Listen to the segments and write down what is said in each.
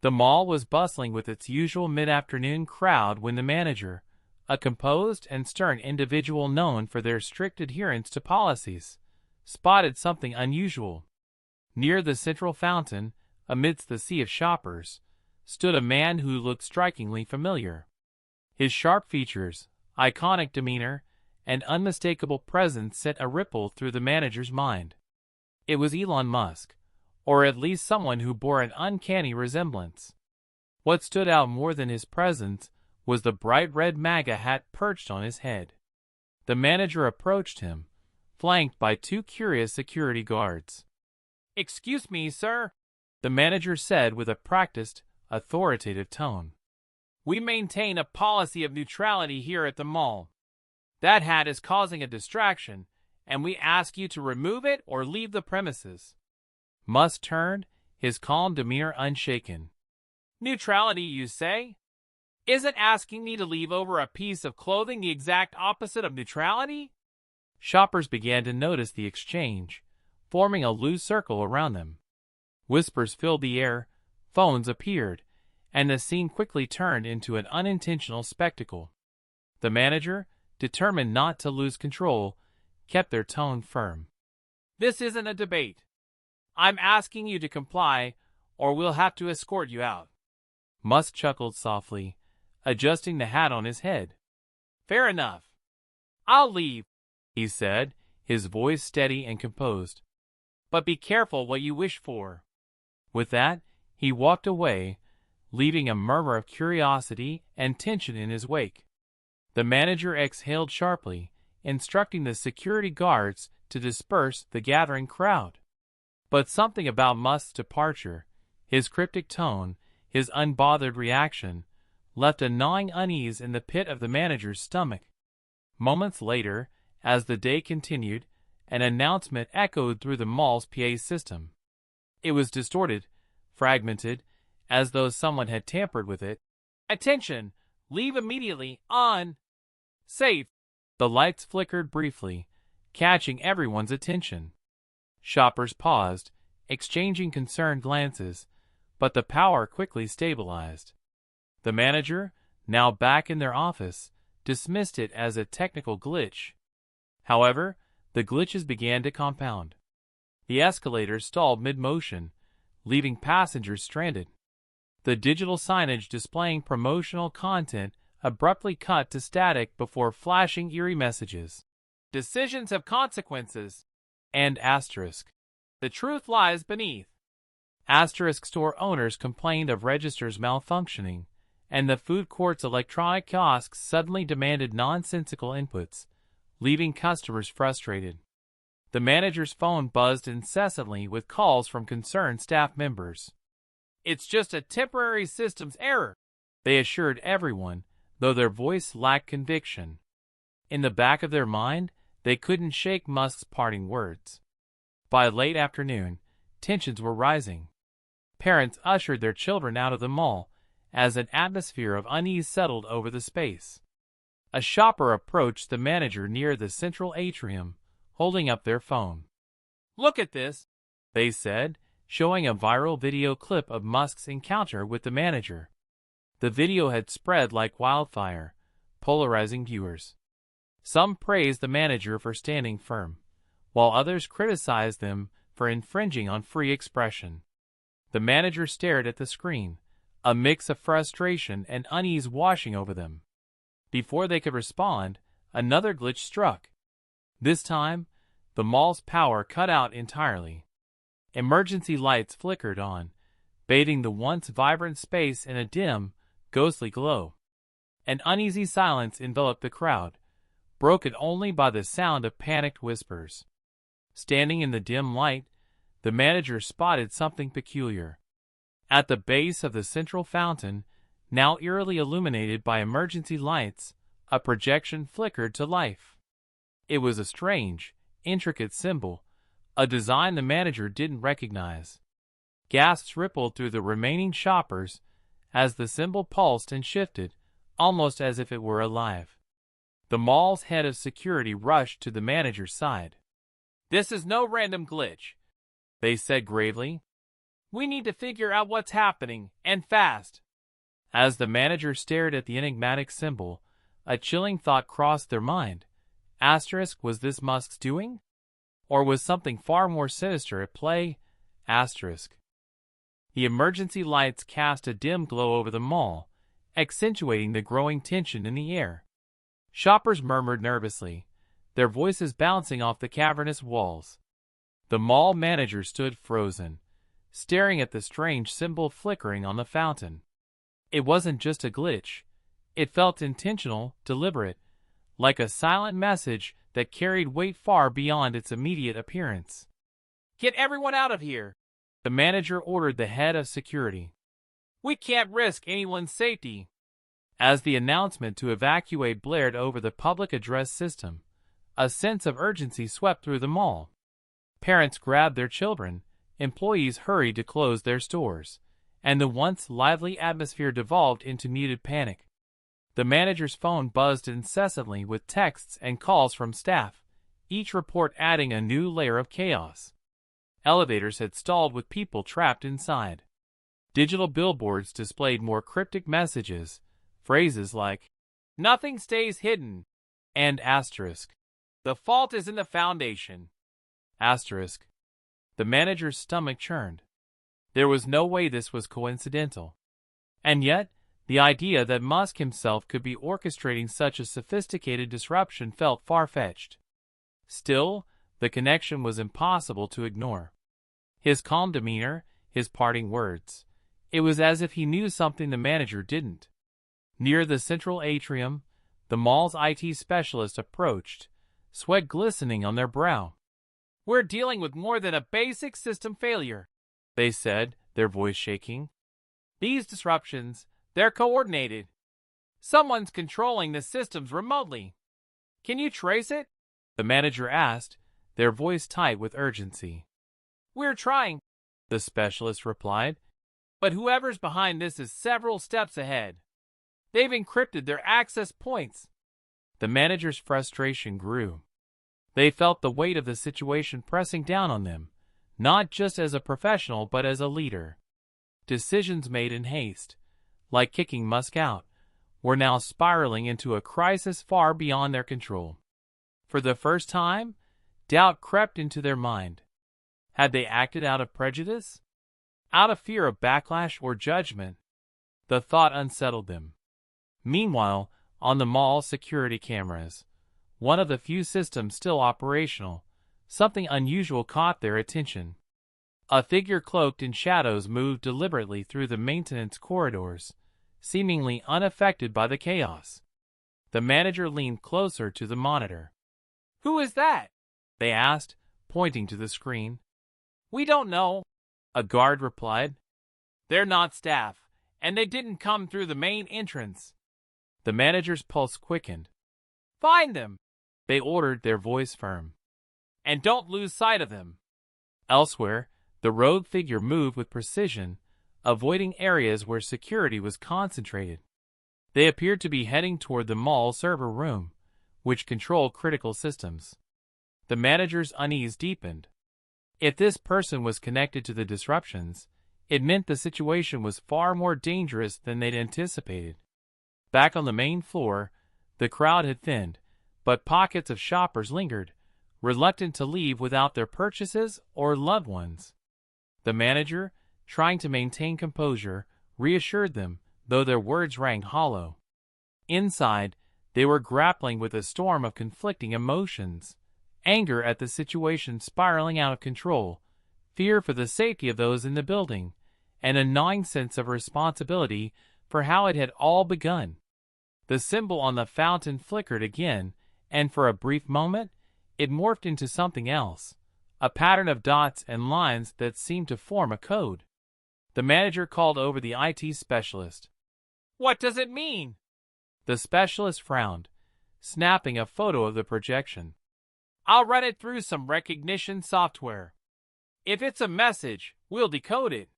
The mall was bustling with its usual mid-afternoon crowd when the manager, a composed and stern individual known for their strict adherence to policies, spotted something unusual. Near the central fountain, amidst the sea of shoppers, stood a man who looked strikingly familiar. His sharp features, iconic demeanor, and unmistakable presence sent a ripple through the manager's mind. It was Elon Musk, or at least someone who bore an uncanny resemblance. What stood out more than his presence was the bright red MAGA hat perched on his head. The manager approached him, flanked by two curious security guards. "Excuse me, sir," the manager said with a practiced, authoritative tone. "We maintain a policy of neutrality here at the mall. That hat is causing a distraction, and we ask you to remove it or leave the premises." Musk turned, his calm demeanor unshaken. "Neutrality, you say? Isn't asking me to leave over a piece of clothing the exact opposite of neutrality?" Shoppers began to notice the exchange, forming a loose circle around them. Whispers filled the air, phones appeared, and the scene quickly turned into an unintentional spectacle. The manager, determined not to lose control, kept their tone firm. "This isn't a debate. I'm asking you to comply, or we'll have to escort you out." Musk chuckled softly, adjusting the hat on his head. "Fair enough. I'll leave," he said, his voice steady and composed. "But be careful what you wish for." With that, he walked away, leaving a murmur of curiosity and tension in his wake. The manager exhaled sharply, instructing the security guards to disperse the gathering crowd. But something about Musk's departure, his cryptic tone, his unbothered reaction, left a gnawing unease in the pit of the manager's stomach. Moments later, as the day continued, an announcement echoed through the mall's PA system. It was distorted, fragmented, as though someone had tampered with it. "Attention! Leave immediately! On! Safe!" The lights flickered briefly, catching everyone's attention. Shoppers paused, exchanging concerned glances, but the power quickly stabilized. The manager, now back in their office, dismissed it as a technical glitch. However, the glitches began to compound. The escalators stalled mid-motion, leaving passengers stranded. The digital signage displaying promotional content abruptly cut to static before flashing eerie messages. "Decisions have consequences," and asterisk. "The truth lies beneath." Asterisk store owners complained of registers malfunctioning, and the food court's electronic kiosks suddenly demanded nonsensical inputs, leaving customers frustrated. The manager's phone buzzed incessantly with calls from concerned staff members. "It's just a temporary systems error," they assured everyone, though their voice lacked conviction. In the back of their mind, they couldn't shake Musk's parting words. By late afternoon, tensions were rising. Parents ushered their children out of the mall as an atmosphere of unease settled over the space. A shopper approached the manager near the central atrium, holding up their phone. "Look at this," they said, showing a viral video clip of Musk's encounter with the manager. The video had spread like wildfire, polarizing viewers. Some praised the manager for standing firm, while others criticized them for infringing on free expression. The manager stared at the screen, a mix of frustration and unease washing over them. Before they could respond, another glitch struck. This time, the mall's power cut out entirely. Emergency lights flickered on, bathing the once vibrant space in a dim, ghostly glow. An uneasy silence enveloped the crowd, broken only by the sound of panicked whispers. Standing in the dim light, the manager spotted something peculiar. At the base of the central fountain, now eerily illuminated by emergency lights, a projection flickered to life. It was a strange, intricate symbol, a design the manager didn't recognize. Gasps rippled through the remaining shoppers as the symbol pulsed and shifted, almost as if it were alive. The mall's head of security rushed to the manager's side. "This is no random glitch," they said gravely. We need to figure out what's happening, and fast. As the manager stared at the enigmatic symbol, a chilling thought crossed their mind. Asterisk, was this Musk's doing? Or was something far more sinister at play? Asterisk. The emergency lights cast a dim glow over the mall, accentuating the growing tension in the air. Shoppers murmured nervously, their voices bouncing off the cavernous walls. The mall manager stood frozen, staring at the strange symbol flickering on the fountain. It wasn't just a glitch. It felt intentional, deliberate, like a silent message that carried weight far beyond its immediate appearance. Get everyone out of here, the manager ordered the head of security. We can't risk anyone's safety. As the announcement to evacuate blared over the public address system, a sense of urgency swept through the mall. Parents grabbed their children, employees hurried to close their stores, and the once lively atmosphere devolved into muted panic. The manager's phone buzzed incessantly with texts and calls from staff, each report adding a new layer of chaos. Elevators had stalled with people trapped inside. Digital billboards displayed more cryptic messages, phrases like, "Nothing stays hidden," and asterisk, "The fault is in the foundation." Asterisk. The manager's stomach churned. There was no way this was coincidental. And yet, the idea that Musk himself could be orchestrating such a sophisticated disruption felt far-fetched. Still, the connection was impossible to ignore. His calm demeanor, his parting words. It was as if he knew something the manager didn't. Near the central atrium, the mall's IT specialist approached, sweat glistening on their brow. "We're dealing with more than a basic system failure," they said, their voice shaking. "These disruptions, they're coordinated. Someone's controlling the systems remotely. Can you trace it?" the manager asked, their voice tight with urgency. "We're trying," the specialist replied, "but whoever's behind this is several steps ahead. They've encrypted their access points." The manager's frustration grew. They felt the weight of the situation pressing down on them, not just as a professional but as a leader. Decisions made in haste, like kicking Musk out, were now spiraling into a crisis far beyond their control. For the first time, doubt crept into their mind. Had they acted out of prejudice? Out of fear of backlash or judgment? The thought unsettled them. Meanwhile, on the mall security cameras, one of the few systems still operational, something unusual caught their attention. A figure cloaked in shadows moved deliberately through the maintenance corridors, seemingly unaffected by the chaos. The manager leaned closer to the monitor. "Who is that?" they asked, pointing to the screen. "We don't know," a guard replied. "They're not staff, and they didn't come through the main entrance." The manager's pulse quickened. "Find them," they ordered, their voice firm. "And don't lose sight of them." Elsewhere, the rogue figure moved with precision, avoiding areas where security was concentrated. They appeared to be heading toward the mall server room, which controlled critical systems. The manager's unease deepened. If this person was connected to the disruptions, it meant the situation was far more dangerous than they'd anticipated. Back on the main floor, the crowd had thinned, but pockets of shoppers lingered, reluctant to leave without their purchases or loved ones. The manager, trying to maintain composure, reassured them, though their words rang hollow. Inside, they were grappling with a storm of conflicting emotions: anger at the situation spiraling out of control, fear for the safety of those in the building, and a gnawing sense of responsibility for how it had all begun. The symbol on the fountain flickered again, and for a brief moment, it morphed into something else, a pattern of dots and lines that seemed to form a code. The manager called over the IT specialist. "What does it mean?" The specialist frowned, snapping a photo of the projection. "I'll run it through some recognition software. If it's a message, we'll decode it."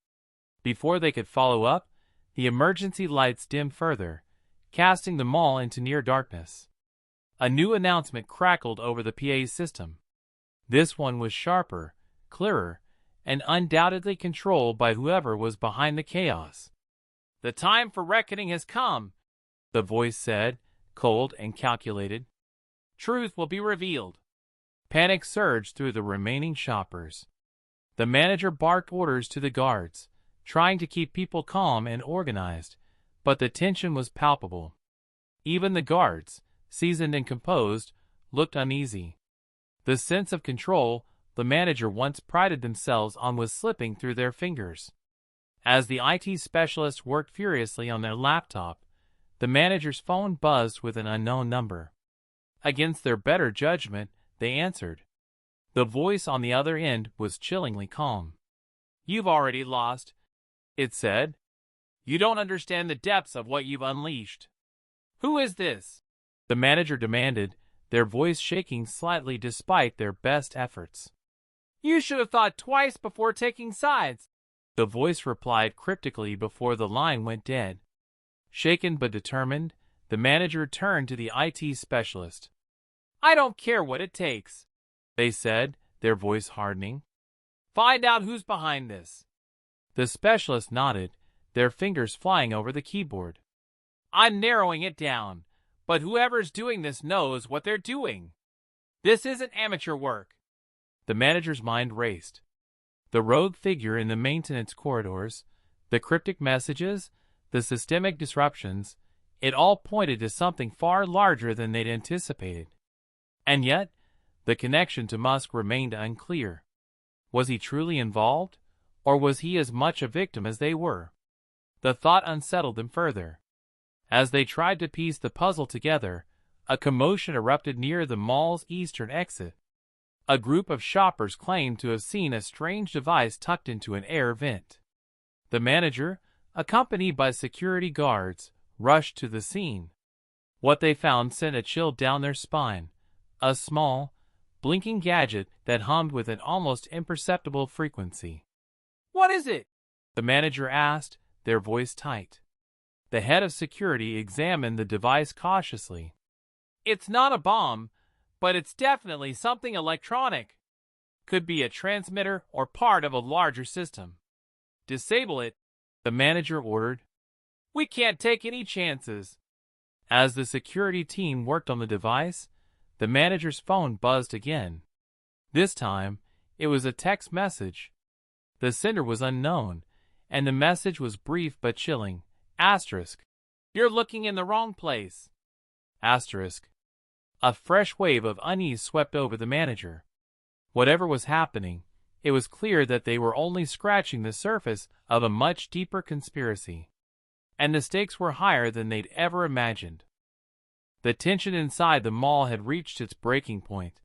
Before they could follow up, the emergency lights dimmed further, casting the mall into near darkness. A new announcement crackled over the PA system. This one was sharper, clearer, and undoubtedly controlled by whoever was behind the chaos. "The time for reckoning has come," the voice said, cold and calculated. "Truth will be revealed." Panic surged through the remaining shoppers. The manager barked orders to the guards, trying to keep people calm and organized, but the tension was palpable. Even the guards, seasoned and composed, looked uneasy. The sense of control the manager once prided themselves on was slipping through their fingers. As the IT specialist worked furiously on their laptop, the manager's phone buzzed with an unknown number. Against their better judgment, they answered. The voice on the other end was chillingly calm. "You've already lost," it said. "You don't understand the depths of what you've unleashed." "Who is this?" the manager demanded, their voice shaking slightly despite their best efforts. "You should have thought twice before taking sides," the voice replied cryptically before the line went dead. Shaken but determined, the manager turned to the IT specialist. "I don't care what it takes," they said, their voice hardening. "Find out who's behind this." The specialist nodded, their fingers flying over the keyboard. "I'm narrowing it down, but whoever's doing this knows what they're doing. This isn't amateur work." The manager's mind raced. The rogue figure in the maintenance corridors, the cryptic messages, the systemic disruptions, it all pointed to something far larger than they'd anticipated. And yet, the connection to Musk remained unclear. Was he truly involved, or was he as much a victim as they were? The thought unsettled them further. As they tried to piece the puzzle together, a commotion erupted near the mall's eastern exit. A group of shoppers claimed to have seen a strange device tucked into an air vent. The manager, accompanied by security guards, rushed to the scene. What they found sent a chill down their spine. A small, blinking gadget that hummed with an almost imperceptible frequency. "What is it?" the manager asked, their voice tight. The head of security examined the device cautiously. "It's not a bomb, but it's definitely something electronic. Could be a transmitter or part of a larger system." "Disable it," the manager ordered. "We can't take any chances." As the security team worked on the device, the manager's phone buzzed again. This time, it was a text message. The sender was unknown, and the message was brief but chilling. Asterisk. "You're looking in the wrong place." Asterisk. A fresh wave of unease swept over the manager. Whatever was happening, it was clear that they were only scratching the surface of a much deeper conspiracy. And the stakes were higher than they'd ever imagined. The tension inside the mall had reached its breaking point.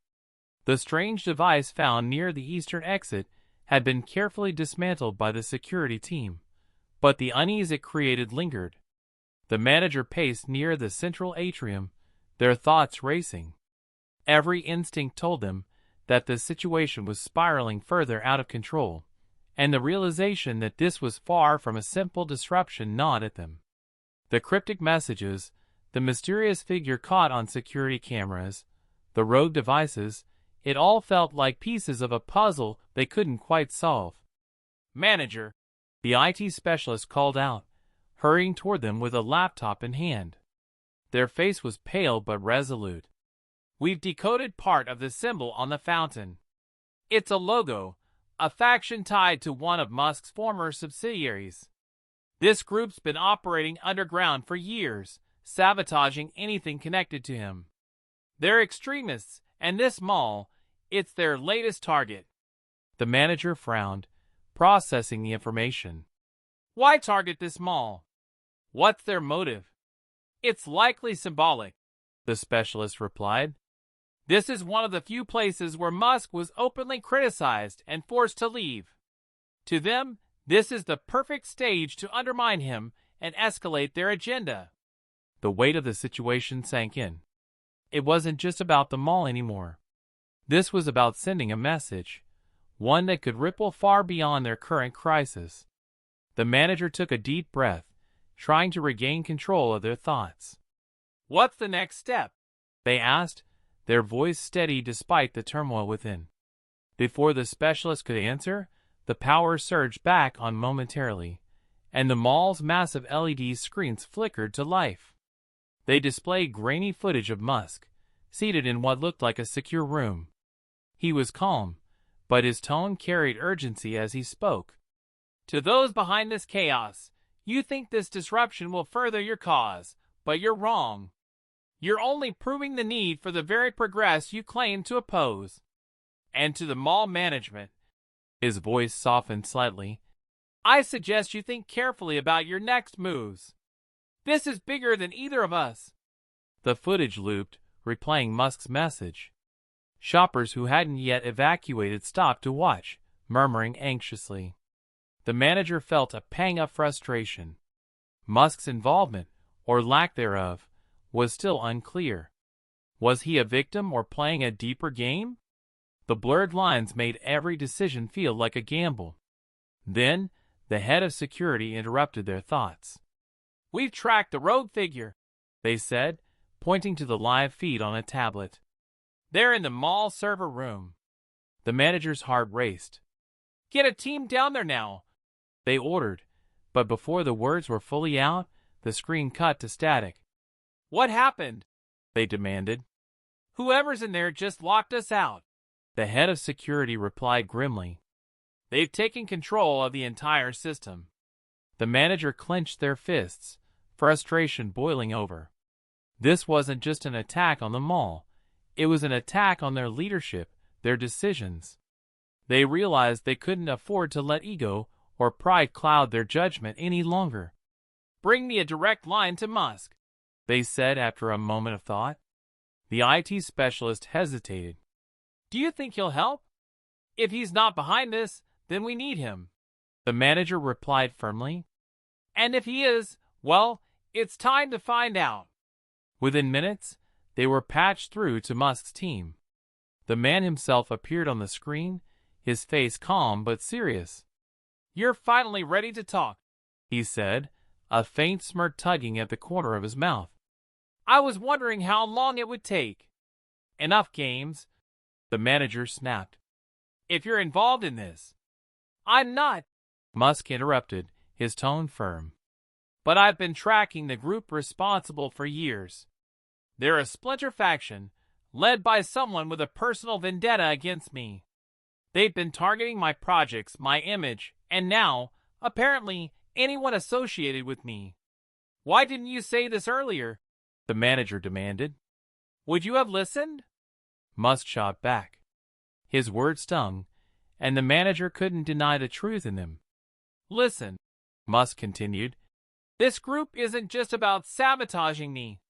The strange device found near the eastern exit had been carefully dismantled by the security team, but the unease it created lingered. The manager paced near the central atrium, their thoughts racing. Every instinct told them that the situation was spiraling further out of control, and the realization that this was far from a simple disruption gnawed at them. The cryptic messages, the mysterious figure caught on security cameras, the rogue devices, it all felt like pieces of a puzzle they couldn't quite solve. "Manager," the IT specialist called out, hurrying toward them with a laptop in hand. Their face was pale but resolute. "We've decoded part of the symbol on the fountain. It's a logo, a faction tied to one of Musk's former subsidiaries. This group's been operating underground for years, sabotaging anything connected to him. They're extremists, and this mall, it's their latest target." The manager frowned, processing the information. "Why target this mall? What's their motive?" "It's likely symbolic," the specialist replied. "This is one of the few places where Musk was openly criticized and forced to leave. To them, this is the perfect stage to undermine him and escalate their agenda." The weight of the situation sank in. It wasn't just about the mall anymore. This was about sending a message, one that could ripple far beyond their current crisis. The manager took a deep breath, trying to regain control of their thoughts. "What's the next step?" they asked, their voice steady despite the turmoil within. Before the specialist could answer, The power surged back on momentarily, and the mall's massive LED screens flickered to life. They displayed grainy footage of Musk, seated in what looked like a secure room. He was calm, but his tone carried urgency as he spoke. To those behind this chaos, you think this disruption will further your cause, but you're wrong. You're only proving the need for the very progress you claim to oppose. And to the mall management, his voice softened slightly, I suggest you think carefully about your next moves. This is bigger than either of us. The footage looped, replaying Musk's message. Shoppers who hadn't yet evacuated stopped to watch, murmuring anxiously. The manager felt a pang of frustration. Musk's involvement, or lack thereof, was still unclear. Was he a victim or playing a deeper game? The blurred lines made every decision feel like a gamble. Then, the head of security interrupted their thoughts. We've tracked the rogue figure, they said, pointing to the live feed on a tablet. They're in the mall server room. The manager's heart raced. Get a team down there now, they ordered, but before the words were fully out, the screen cut to static. What happened? They demanded. Whoever's in there just locked us out, the head of security replied grimly. They've taken control of the entire system. The manager clenched their fists, frustration boiling over. This wasn't just an attack on the mall. It was an attack on their leadership, their decisions. They realized they couldn't afford to let ego or pride cloud their judgment any longer. Bring me a direct line to Musk, they said after a moment of thought. The IT specialist hesitated. Do you think he'll help? If he's not behind this, then we need him, the manager replied firmly. And if he is, well, it's time to find out. Within minutes, they were patched through to Musk's team. The man himself appeared on the screen, his face calm but serious. You're finally ready to talk, he said, a faint smirk tugging at the corner of his mouth. I was wondering how long it would take. Enough games, the manager snapped. If you're involved in this. I'm not, Musk interrupted, his tone firm. But I've been tracking the group responsible for years. They're a splinter faction, led by someone with a personal vendetta against me. They've been targeting my projects, my image, and now, apparently, anyone associated with me. Why didn't you say this earlier? The manager demanded. Would you have listened? Musk shot back. His words stung, and the manager couldn't deny the truth in them. Listen, Musk continued, this group isn't just about sabotaging me.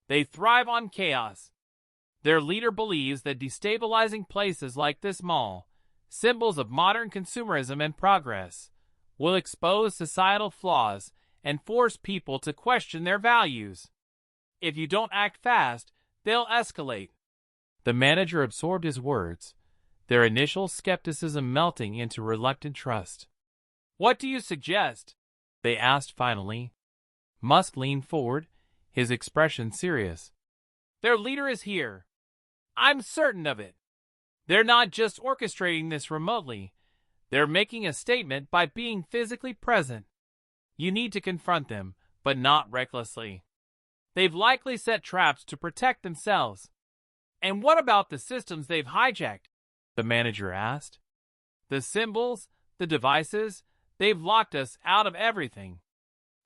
They thrive on chaos. Their leader believes that destabilizing places like this mall, symbols of modern consumerism and progress, will expose societal flaws and force people to question their values. If you don't act fast, they'll escalate. The manager absorbed his words, their initial skepticism melting into reluctant trust. What do you suggest? They asked finally. Musk leaned forward, his expression serious. Their leader is here. I'm certain of it. They're not just orchestrating this remotely. They're making a statement by being physically present. You need to confront them, but not recklessly. They've likely set traps to protect themselves. And what about the systems they've hijacked? The manager asked. The symbols, the devices, they've locked us out of everything.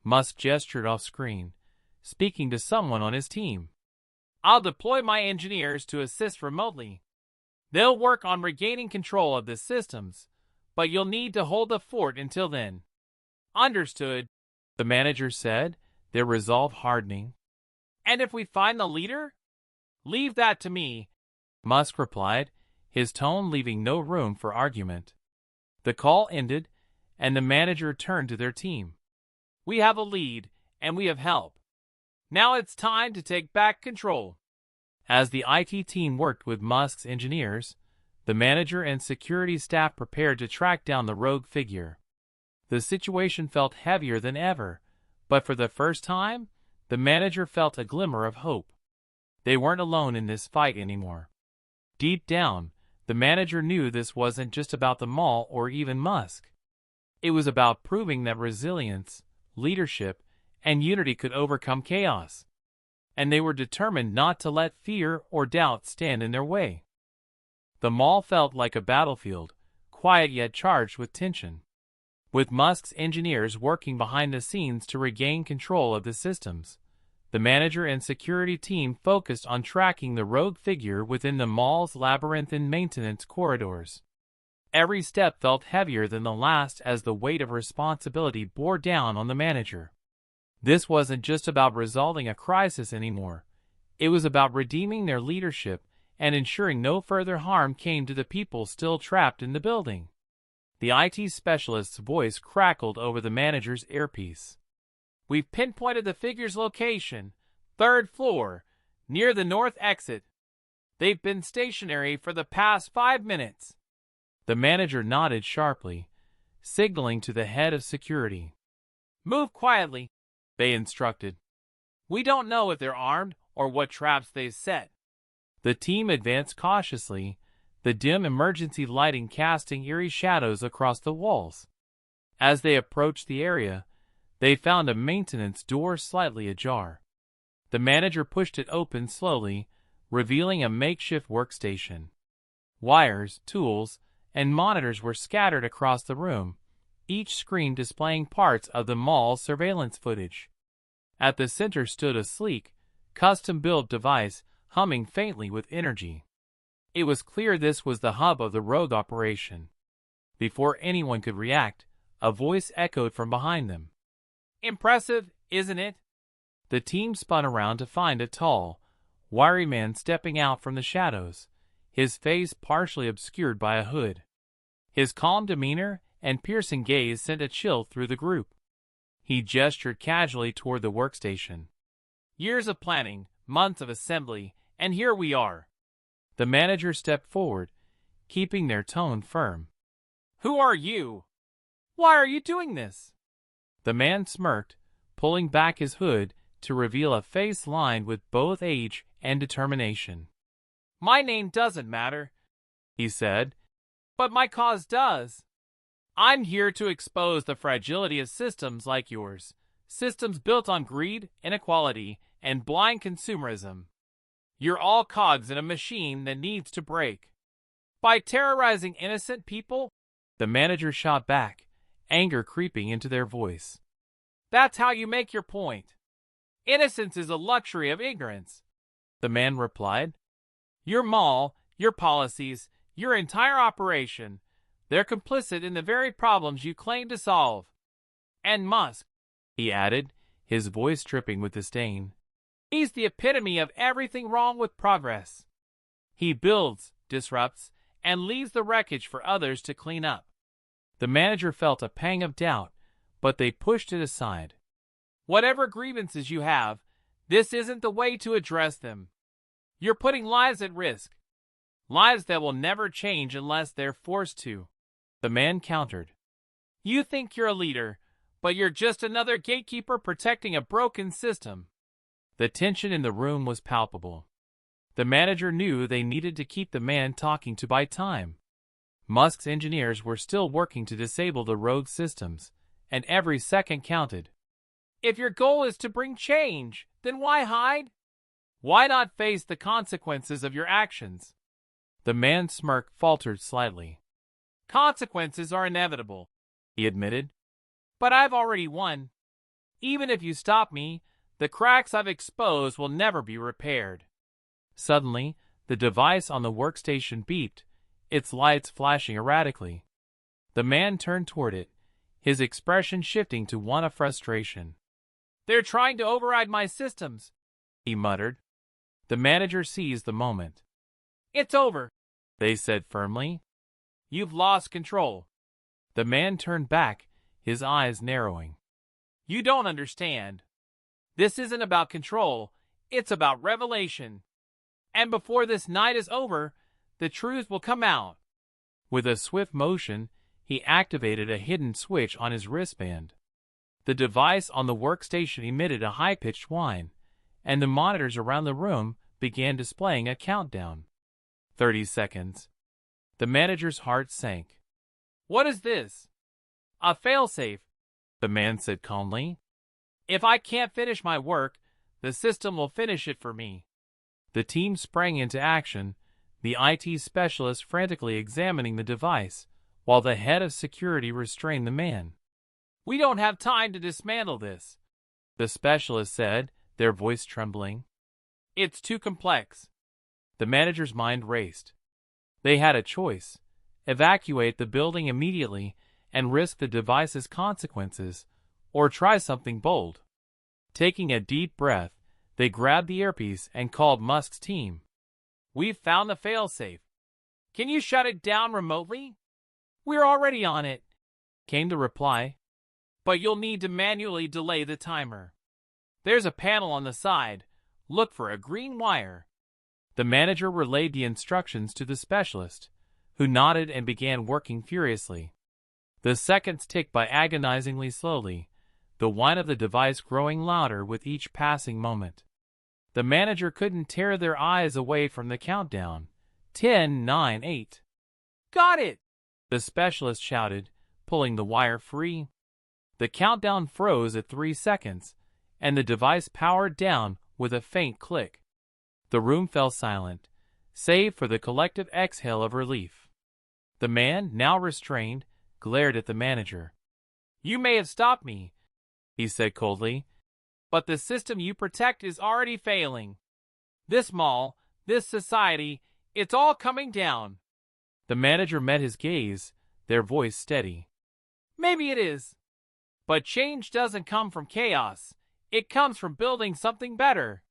Musk gestured off screen, speaking to someone on his team. I'll deploy my engineers to assist remotely. They'll work on regaining control of the systems, but you'll need to hold the fort until then. Understood, the manager said, their resolve hardening. And if we find the leader? Leave that to me, Musk replied, his tone leaving no room for argument. The call ended, and the manager turned to their team. We have a lead, and we have help. Now it's time to take back control. As the IT team worked with Musk's engineers, the manager and security staff prepared to track down the rogue figure. The situation felt heavier than ever, but for the first time, the manager felt a glimmer of hope. They weren't alone in this fight anymore. Deep down, The manager knew this wasn't just about the mall or even Musk. It was about proving that resilience, leadership, and unity could overcome chaos. And they were determined not to let fear or doubt stand in their way. The mall felt like a battlefield, quiet yet charged with tension. With Musk's engineers working behind the scenes to regain control of the systems, the manager and security team focused on tracking the rogue figure within the mall's labyrinthine maintenance corridors. Every step felt heavier than the last as the weight of responsibility bore down on the manager. This wasn't just about resolving a crisis anymore. It was about redeeming their leadership and ensuring no further harm came to the people still trapped in the building. The IT specialist's voice crackled over the manager's earpiece. "We've pinpointed the figure's location, 3rd floor, near the north exit. They've been stationary for the past 5 minutes. The manager nodded sharply, signaling to the head of security. "Move quietly," they instructed. "We don't know if they're armed or what traps they've set." The team advanced cautiously, the dim emergency lighting casting eerie shadows across the walls. As they approached the area, they found a maintenance door slightly ajar. The manager pushed it open slowly, revealing a makeshift workstation. Wires, tools, and monitors were scattered across the room, each screen displaying parts of the mall's surveillance footage. At the center stood a sleek, custom-built device humming faintly with energy. It was clear this was the hub of the rogue operation. Before anyone could react, a voice echoed from behind them. "Impressive, isn't it?" The team spun around to find a tall, wiry man stepping out from the shadows, his face partially obscured by a hood. His calm demeanor and piercing gaze sent a chill through the group. He gestured casually toward the workstation. "Years of planning, months of assembly, and here we are." The manager stepped forward, keeping their tone firm. "Who are you? Why are you doing this?" The man smirked, pulling back his hood to reveal a face lined with both age and determination. "My name doesn't matter," he said, "but my cause does. I'm here to expose the fragility of systems like yours, systems built on greed, inequality, and blind consumerism. You're all cogs in a machine that needs to break. By terrorizing innocent people," the manager shot back, anger creeping into their voice. "That's how you make your point. Innocence is a luxury of ignorance," the man replied. "Your mall, your policies, your entire operation, they're complicit in the very problems you claim to solve. And Musk," he added, his voice dripping with disdain, "he's the epitome of everything wrong with progress. He builds, disrupts, and leaves the wreckage for others to clean up." The manager felt a pang of doubt, but they pushed it aside. "Whatever grievances you have, this isn't the way to address them. You're putting lives at risk. Lives that will never change unless they're forced to," the man countered. "You think you're a leader, but you're just another gatekeeper protecting a broken system." The tension in the room was palpable. The manager knew they needed to keep the man talking to buy time. Musk's engineers were still working to disable the rogue systems, and every second counted. "If your goal is to bring change, then why hide? Why not face the consequences of your actions?" The man's smirk faltered slightly. "Consequences are inevitable," he admitted. "But I've already won. Even if you stop me, the cracks I've exposed will never be repaired." Suddenly, the device on the workstation beeped, its lights flashing erratically. The man turned toward it, his expression shifting to one of frustration. "They're trying to override my systems," he muttered. The manager seized the moment. "It's over," they said firmly. "You've lost control." The man turned back, his eyes narrowing. "You don't understand. This isn't about control, it's about revelation. And before this night is over, the truth will come out." With a swift motion, he activated a hidden switch on his wristband. The device on the workstation emitted a high-pitched whine, and the monitors around the room began displaying a countdown. 30 seconds. The manager's heart sank. "What is this?" "A failsafe," the man said calmly. "If I can't finish my work, the system will finish it for me." The team sprang into action, the IT specialist frantically examining the device, while the head of security restrained the man. "We don't have time to dismantle this," the specialist said, their voice trembling. "It's too complex." The manager's mind raced. They had a choice: evacuate the building immediately and risk the device's consequences, or try something bold. Taking a deep breath, they grabbed the earpiece and called Musk's team. "We've found the failsafe. Can you shut it down remotely?" "We're already on it," came the reply. "But you'll need to manually delay the timer. There's a panel on the side. Look for a green wire." The manager relayed the instructions to the specialist, who nodded and began working furiously. The seconds ticked by agonizingly slowly, the whine of the device growing louder with each passing moment. The manager couldn't tear their eyes away from the countdown. 10, 9, 8. "Got it!" the specialist shouted, pulling the wire free. The countdown froze at 3 seconds, and the device powered down with a faint click. The room fell silent, save for the collective exhale of relief. The man, now restrained, glared at the manager. "You may have stopped me," he said coldly, "but the system you protect is already failing. This mall, this society, it's all coming down." The manager met his gaze, their voice steady. "Maybe it is. But change doesn't come from chaos. It comes from building something better."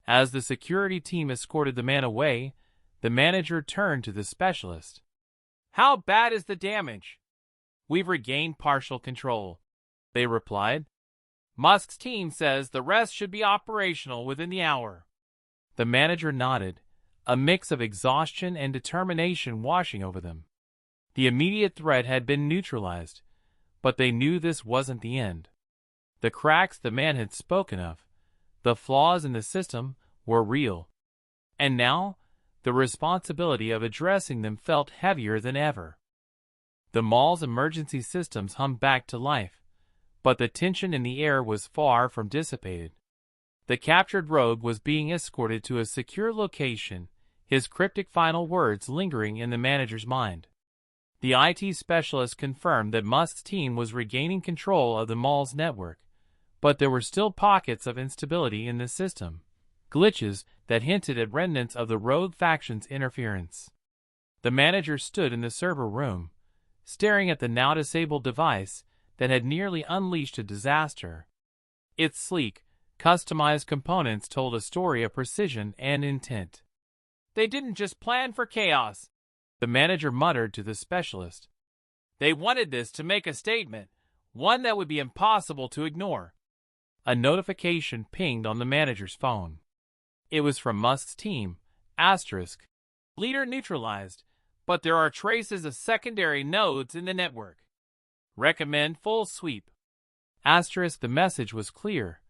As the security team escorted the man away, the manager turned to the specialist. "How bad is the damage?" "We've regained partial control," they replied. "Musk's team says the rest should be operational within the hour." The manager nodded, a mix of exhaustion and determination washing over them. The immediate threat had been neutralized, but they knew this wasn't the end. The cracks the man had spoken of, the flaws in the system, were real. And now, the responsibility of addressing them felt heavier than ever. The mall's emergency systems hummed back to life, but the tension in the air was far from dissipated. The captured rogue was being escorted to a secure location, his cryptic final words lingering in the manager's mind. The IT specialist confirmed that Musk's team was regaining control of the mall's network, but there were still pockets of instability in the system, glitches that hinted at remnants of the rogue faction's interference. The manager stood in the server room, staring at the now disabled device that had nearly unleashed a disaster. Its sleek, customized components told a story of precision and intent. "They didn't just plan for chaos," the manager muttered to the specialist. "They wanted this to make a statement, one that would be impossible to ignore." A notification pinged on the manager's phone. It was from Musk's team, *. "Leader neutralized, but there are traces of secondary nodes in the network. Recommend full sweep." *. The message was clear.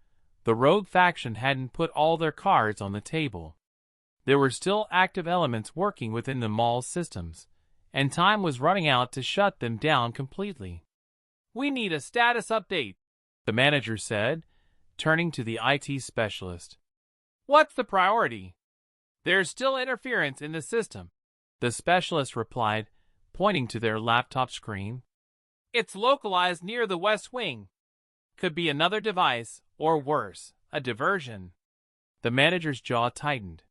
The rogue faction hadn't put all their cards on the table. There were still active elements working within the mall's systems, and time was running out to shut them down completely. "We need a status update," the manager said, turning to the IT specialist. "What's the priority?" "There's still interference in the system," the specialist replied, pointing to their laptop screen. "It's localized near the West Wing. Could be another device, or worse, a diversion." The manager's jaw tightened.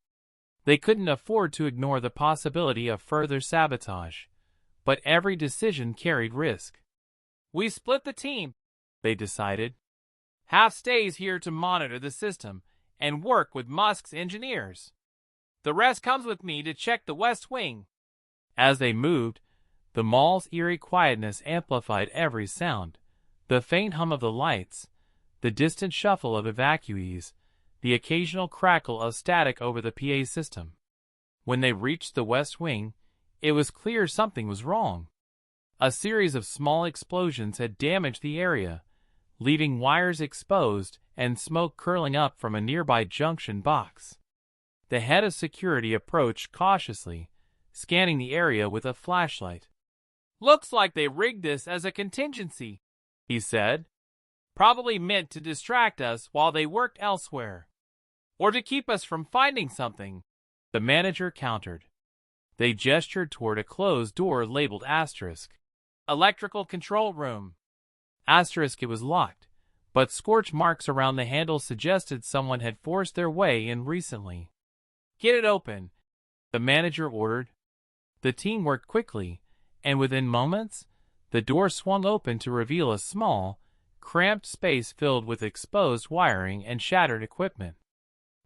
They couldn't afford to ignore the possibility of further sabotage, but every decision carried risk. "We split the team," they decided. "Half stays here to monitor the system and work with Musk's engineers. The rest comes with me to check the West Wing." As they moved, the mall's eerie quietness amplified every sound: the faint hum of the lights, the distant shuffle of evacuees, the occasional crackle of static over the PA system. When they reached the West Wing, it was clear something was wrong. A series of small explosions had damaged the area, leaving wires exposed and smoke curling up from a nearby junction box. The head of security approached cautiously, scanning the area with a flashlight. "Looks like they rigged this as a contingency," he said. "Probably meant to distract us while they worked elsewhere. Or to keep us from finding something," the manager countered. They gestured toward a closed door labeled asterisk. "Electrical control room." Asterisk, it was locked, but scorch marks around the handle suggested someone had forced their way in recently. "Get it open," the manager ordered. The team worked quickly, and within moments, the door swung open to reveal a small, cramped space filled with exposed wiring and shattered equipment.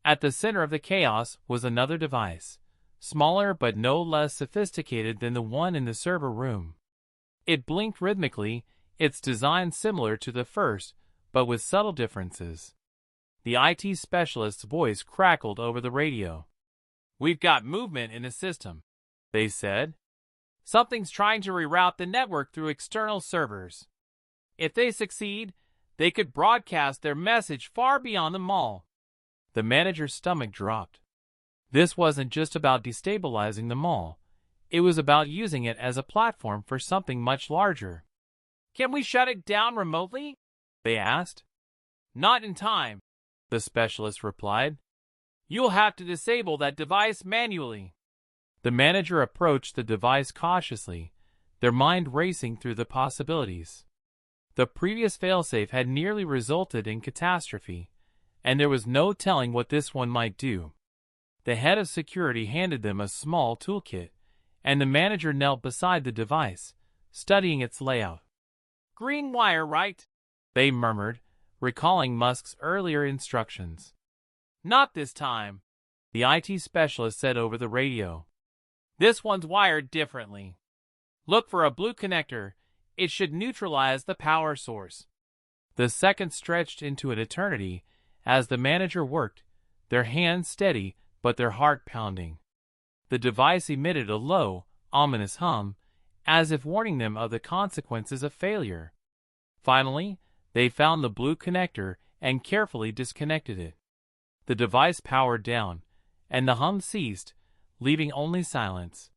At the center of the chaos was another device, smaller but no less sophisticated than the one in the server room. It blinked rhythmically, its design similar to the first, but with subtle differences. The IT specialist's voice crackled over the radio. "We've got movement in the system," they said. "Something's trying to reroute the network through external servers. If they succeed, they could broadcast their message far beyond the mall." The manager's stomach dropped. This wasn't just about destabilizing the mall. It was about using it as a platform for something much larger. "Can we shut it down remotely?" they asked. "Not in time," the specialist replied. "You'll have to disable that device manually." The manager approached the device cautiously, their mind racing through the possibilities. The previous failsafe had nearly resulted in catastrophe, and there was no telling what this one might do. The head of security handed them a small toolkit, and the manager knelt beside the device, studying its layout. "Green wire, right?" they murmured, recalling Musk's earlier instructions. "Not this time," the IT specialist said over the radio. "This one's wired differently. Look for a blue connector. It should neutralize the power source." The seconds stretched into an eternity as the manager worked, their hands steady but their heart pounding. The device emitted a low, ominous hum, as if warning them of the consequences of failure. Finally, they found the blue connector and carefully disconnected it. The device powered down, and the hum ceased, leaving only silence.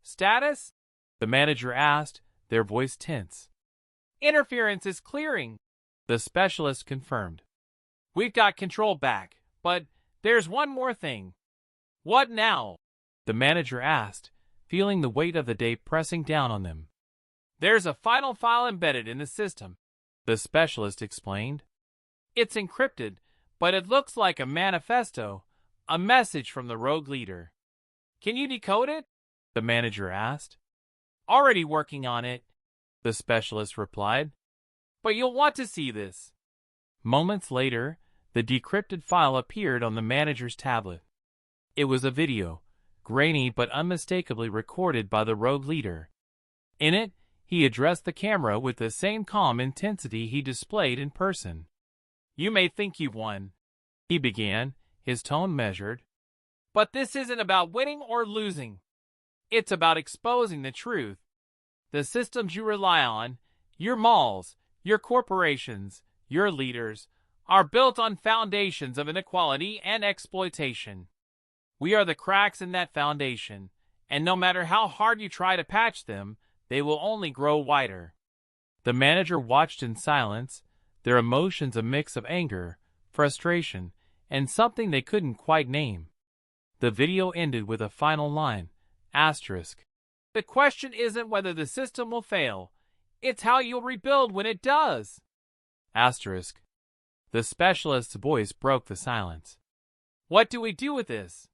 "Status?" the manager asked, their voice tense. "Interference is clearing," the specialist confirmed. "We've got control back, but there's one more thing." "What now?" the manager asked, feeling the weight of the day pressing down on them. "There's a final file embedded in the system," the specialist explained. "It's encrypted, but it looks like a manifesto, a message from the rogue leader." "Can you decode it?" the manager asked. "Already working on it," the specialist replied. "But you'll want to see this." Moments later, the decrypted file appeared on the manager's tablet. It was a video, grainy but unmistakably recorded by the rogue leader. In it, he addressed the camera with the same calm intensity he displayed in person. "You may think you've won," he began, his tone measured. "But this isn't about winning or losing. It's about exposing the truth. The systems you rely on, your malls, your corporations, your leaders, are built on foundations of inequality and exploitation. We are the cracks in that foundation, and no matter how hard you try to patch them, they will only grow wider." The manager watched in silence, their emotions a mix of anger, frustration, and something they couldn't quite name. The video ended with a final line, asterisk. "The question isn't whether the system will fail, it's how you'll rebuild when it does." Asterisk. The specialist's voice broke the silence. "What do we do with this?"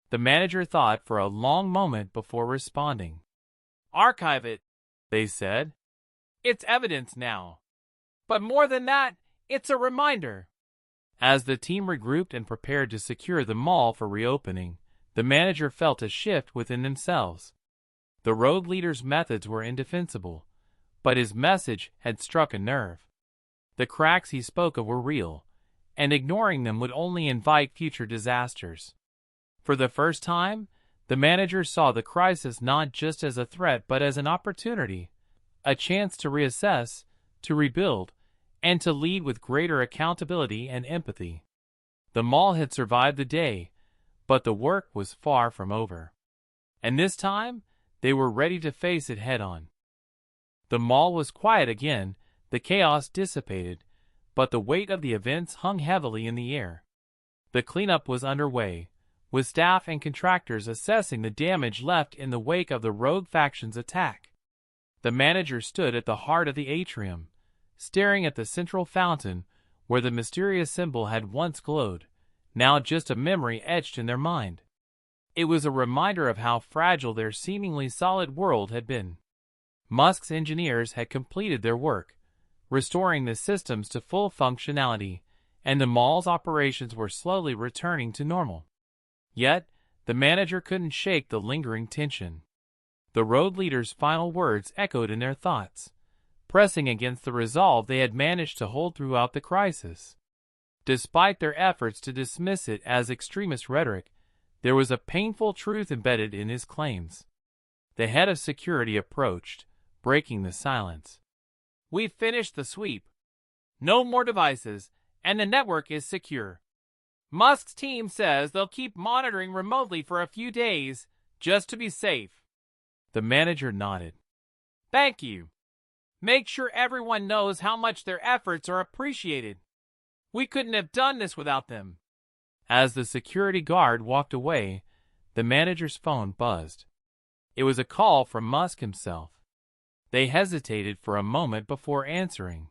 The manager thought for a long moment before responding. "Archive it," they said. "It's evidence now. But more than that, it's a reminder." As the team regrouped and prepared to secure the mall for reopening, the manager felt a shift within themselves. The rogue leader's methods were indefensible, but his message had struck a nerve. The cracks he spoke of were real, and ignoring them would only invite future disasters. For the first time, the manager saw the crisis not just as a threat but as an opportunity, a chance to reassess, to rebuild, and to lead with greater accountability and empathy. The mall had survived the day, but the work was far from over. And this time, they were ready to face it head-on. The mall was quiet again, the chaos dissipated, but the weight of the events hung heavily in the air. The cleanup was underway, with staff and contractors assessing the damage left in the wake of the rogue faction's attack. The manager stood at the heart of the atrium, staring at the central fountain where the mysterious symbol had once glowed, now just a memory etched in their mind. It was a reminder of how fragile their seemingly solid world had been. Musk's engineers had completed their work, restoring the systems to full functionality, and the mall's operations were slowly returning to normal. Yet, the manager couldn't shake the lingering tension. The road leader's final words echoed in their thoughts, pressing against the resolve they had managed to hold throughout the crisis. Despite their efforts to dismiss it as extremist rhetoric, there was a painful truth embedded in his claims. The head of security approached, breaking the silence. "We've finished the sweep. No more devices, and the network is secure. Musk's team says they'll keep monitoring remotely for a few days, just to be safe." The manager nodded. "Thank you. Make sure everyone knows how much their efforts are appreciated. We couldn't have done this without them." As the security guard walked away, the manager's phone buzzed. It was a call from Musk himself. They hesitated for a moment before answering.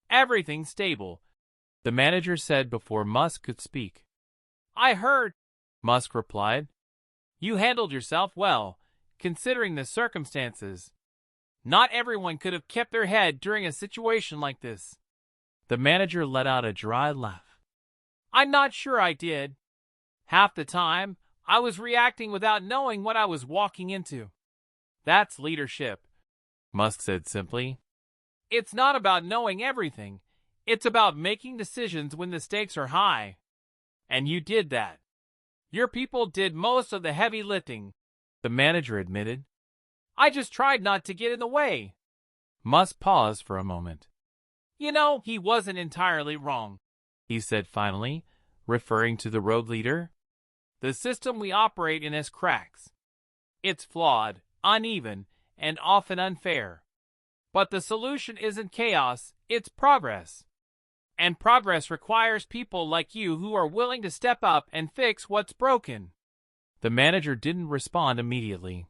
"Everything's stable," the manager said before Musk could speak. "I heard," Musk replied. "You handled yourself well, considering the circumstances. Not everyone could have kept their head during a situation like this." The manager let out a dry laugh. "I'm not sure I did. Half the time, I was reacting without knowing what I was walking into." "That's leadership," Musk said simply. "It's not about knowing everything. It's about making decisions when the stakes are high. And you did that. Your people did most of the heavy lifting," the manager admitted. "I just tried not to get in the way." Musk paused for a moment. "You know, he wasn't entirely wrong," he said finally, referring to the road leader. "The system we operate in has cracks. It's flawed, uneven, and often unfair. But the solution isn't chaos, it's progress. And progress requires people like you who are willing to step up and fix what's broken." The manager didn't respond immediately.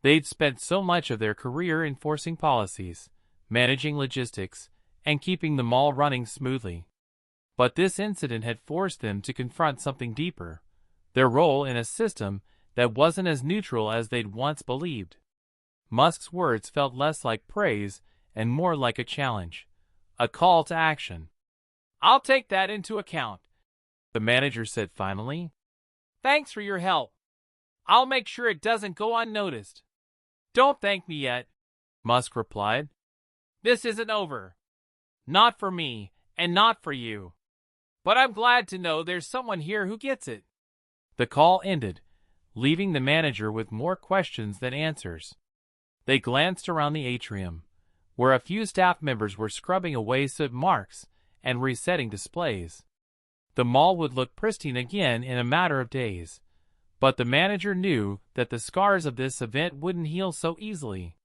They'd spent so much of their career enforcing policies, managing logistics, and keeping the mall running smoothly. But this incident had forced them to confront something deeper, their role in a system that wasn't as neutral as they'd once believed. Musk's words felt less like praise and more like a challenge, a call to action. "I'll take that into account," the manager said finally. "Thanks for your help. I'll make sure it doesn't go unnoticed." "Don't thank me yet," Musk replied. "This isn't over. Not for me, and not for you. But I'm glad to know there's someone here who gets it." The call ended, leaving the manager with more questions than answers. They glanced around the atrium, where a few staff members were scrubbing away soot marks and resetting displays. The mall would look pristine again in a matter of days, but the manager knew that the scars of this event wouldn't heal so easily.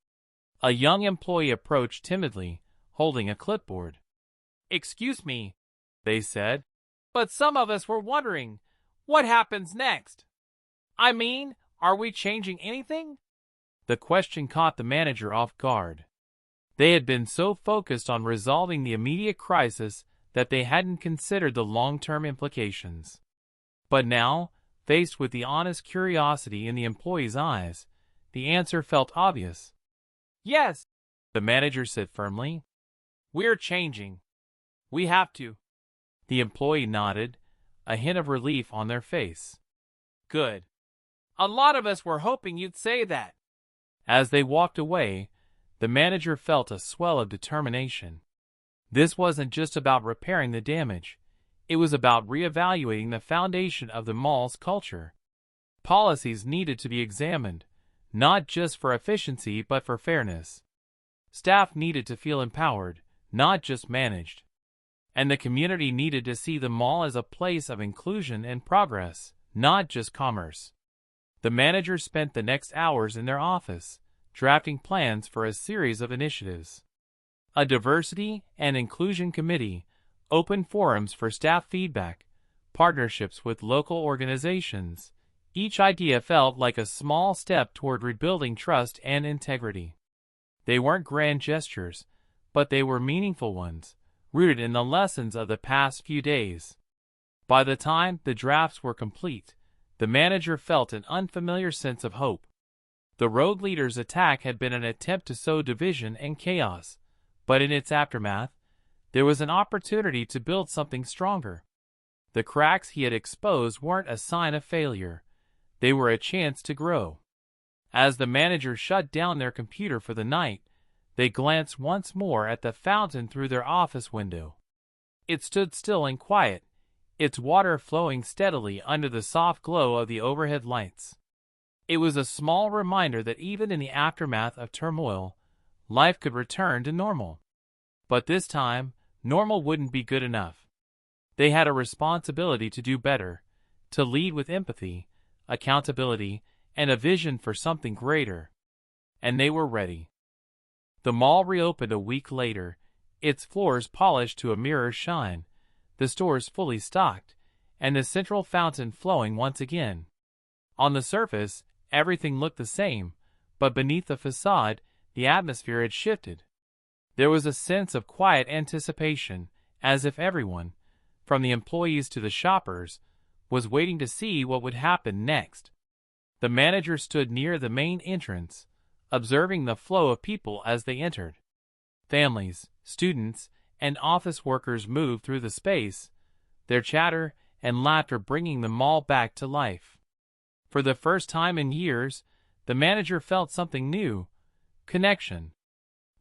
A young employee approached timidly, holding a clipboard. "Excuse me," they said, "but some of us were wondering, what happens next? I mean, are we changing anything?" The question caught the manager off guard. They had been so focused on resolving the immediate crisis that they hadn't considered the long-term implications. But now, faced with the honest curiosity in the employee's eyes, the answer felt obvious. "Yes," the manager said firmly. "We're changing. We have to." The employee nodded, a hint of relief on their face. "Good. A lot of us were hoping you'd say that." As they walked away, the manager felt a swell of determination. This wasn't just about repairing the damage. It was about reevaluating the foundation of the mall's culture. Policies needed to be examined, not just for efficiency but for fairness. Staff needed to feel empowered, not just managed. And the community needed to see the mall as a place of inclusion and progress, not just commerce. The manager spent the next hours in their office, drafting plans for a series of initiatives. A diversity and inclusion committee, open forums for staff feedback, partnerships with local organizations. Each idea felt like a small step toward rebuilding trust and integrity. They weren't grand gestures, but they were meaningful ones, rooted in the lessons of the past few days. By the time the drafts were complete, the manager felt an unfamiliar sense of hope. The rogue leader's attack had been an attempt to sow division and chaos, but in its aftermath, there was an opportunity to build something stronger. The cracks he had exposed weren't a sign of failure. They were a chance to grow. As the manager shut down their computer for the night, they glanced once more at the fountain through their office window. It stood still and quiet, its water flowing steadily under the soft glow of the overhead lights. It was a small reminder that even in the aftermath of turmoil, life could return to normal. But this time, normal wouldn't be good enough. They had a responsibility to do better, to lead with empathy, accountability, and a vision for something greater. And they were ready. The mall reopened a week later, its floors polished to a mirror's shine, the stores fully stocked, and the central fountain flowing once again. On the surface, everything looked the same, but beneath the facade, the atmosphere had shifted. There was a sense of quiet anticipation, as if everyone, from the employees to the shoppers, was waiting to see what would happen next. The manager stood near the main entrance, observing the flow of people as they entered. Families, students, and office workers moved through the space, their chatter and laughter bringing the mall back to life. For the first time in years, the manager felt something new: connection.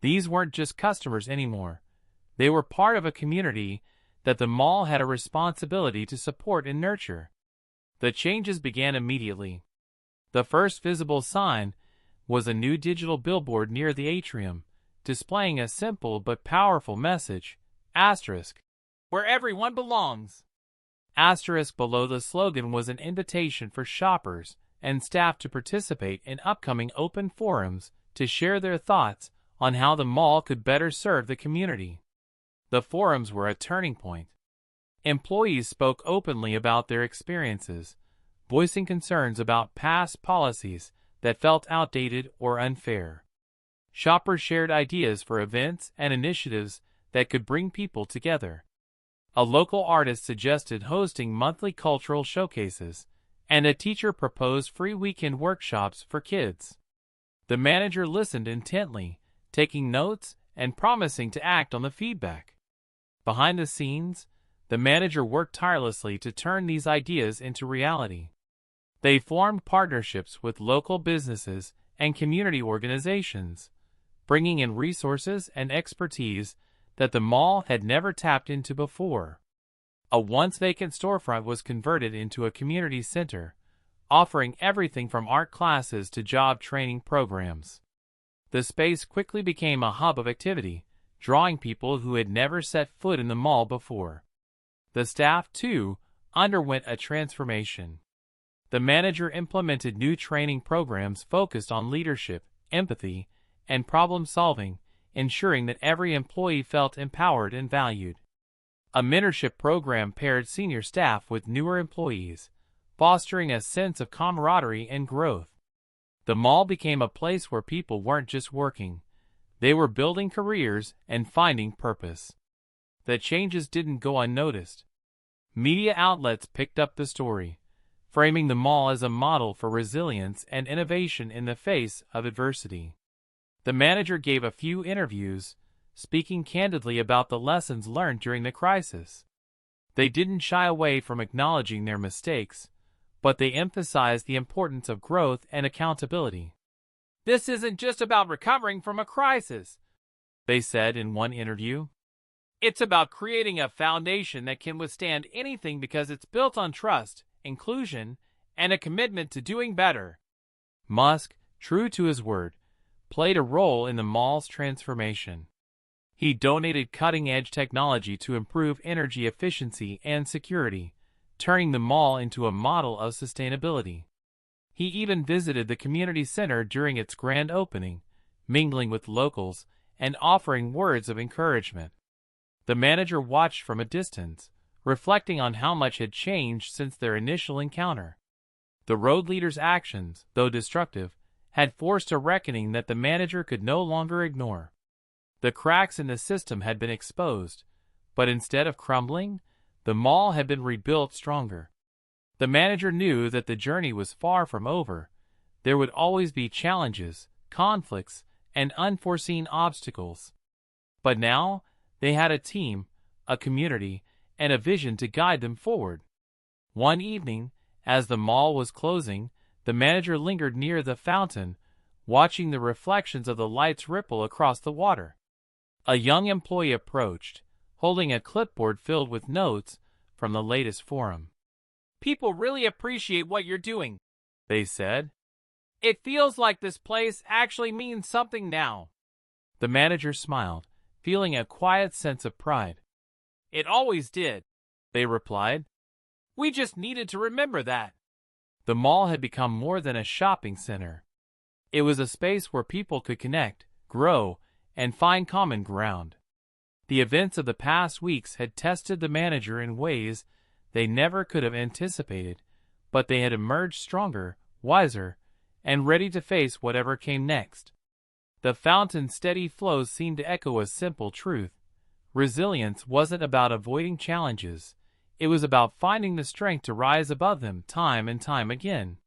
These weren't just customers anymore. They were part of a community that the mall had a responsibility to support and nurture. The changes began immediately. The first visible sign was a new digital billboard near the atrium, displaying a simple but powerful message: asterisk, where everyone belongs. Asterisk below the slogan was an invitation for shoppers and staff to participate in upcoming open forums to share their thoughts on how the mall could better serve the community. The forums were a turning point. Employees spoke openly about their experiences, voicing concerns about past policies that felt outdated or unfair. Shoppers shared ideas for events and initiatives that could bring people together. A local artist suggested hosting monthly cultural showcases, and a teacher proposed free weekend workshops for kids. The manager listened intently, taking notes and promising to act on the feedback. Behind the scenes, the manager worked tirelessly to turn these ideas into reality. They formed partnerships with local businesses and community organizations, bringing in resources and expertise that the mall had never tapped into before. A once-vacant storefront was converted into a community center, offering everything from art classes to job training programs. The space quickly became a hub of activity, drawing people who had never set foot in the mall before. The staff, too, underwent a transformation. The manager implemented new training programs focused on leadership, empathy, and problem-solving, ensuring that every employee felt empowered and valued. A mentorship program paired senior staff with newer employees, fostering a sense of camaraderie and growth. The mall became a place where people weren't just working, they were building careers and finding purpose. The changes didn't go unnoticed. Media outlets picked up the story, framing the mall as a model for resilience and innovation in the face of adversity. The manager gave a few interviews, speaking candidly about the lessons learned during the crisis. They didn't shy away from acknowledging their mistakes, but they emphasized the importance of growth and accountability. "This isn't just about recovering from a crisis," they said in one interview. "It's about creating a foundation that can withstand anything because it's built on trust, inclusion, and a commitment to doing better." Musk, true to his word, played a role in the mall's transformation. He donated cutting-edge technology to improve energy efficiency and security, turning the mall into a model of sustainability. He even visited the community center during its grand opening, mingling with locals and offering words of encouragement. The manager watched from a distance, reflecting on how much had changed since their initial encounter. The road leader's actions, though destructive, had forced a reckoning that the manager could no longer ignore. The cracks in the system had been exposed, but instead of crumbling, the mall had been rebuilt stronger. The manager knew that the journey was far from over. There would always be challenges, conflicts, and unforeseen obstacles. But now, they had a team, a community, and a vision to guide them forward. One evening, as the mall was closing, the manager lingered near the fountain, watching the reflections of the lights ripple across the water. A young employee approached, holding a clipboard filled with notes from the latest forum. "People really appreciate what you're doing," they said. "It feels like this place actually means something now." The manager smiled, feeling a quiet sense of pride. "It always did," they replied. "We just needed to remember that." The mall had become more than a shopping center. It was a space where people could connect, grow, and find common ground. The events of the past weeks had tested the manager in ways they never could have anticipated, but they had emerged stronger, wiser, and ready to face whatever came next. The fountain's steady flows seemed to echo a simple truth. Resilience wasn't about avoiding challenges. It was about finding the strength to rise above them time and time again.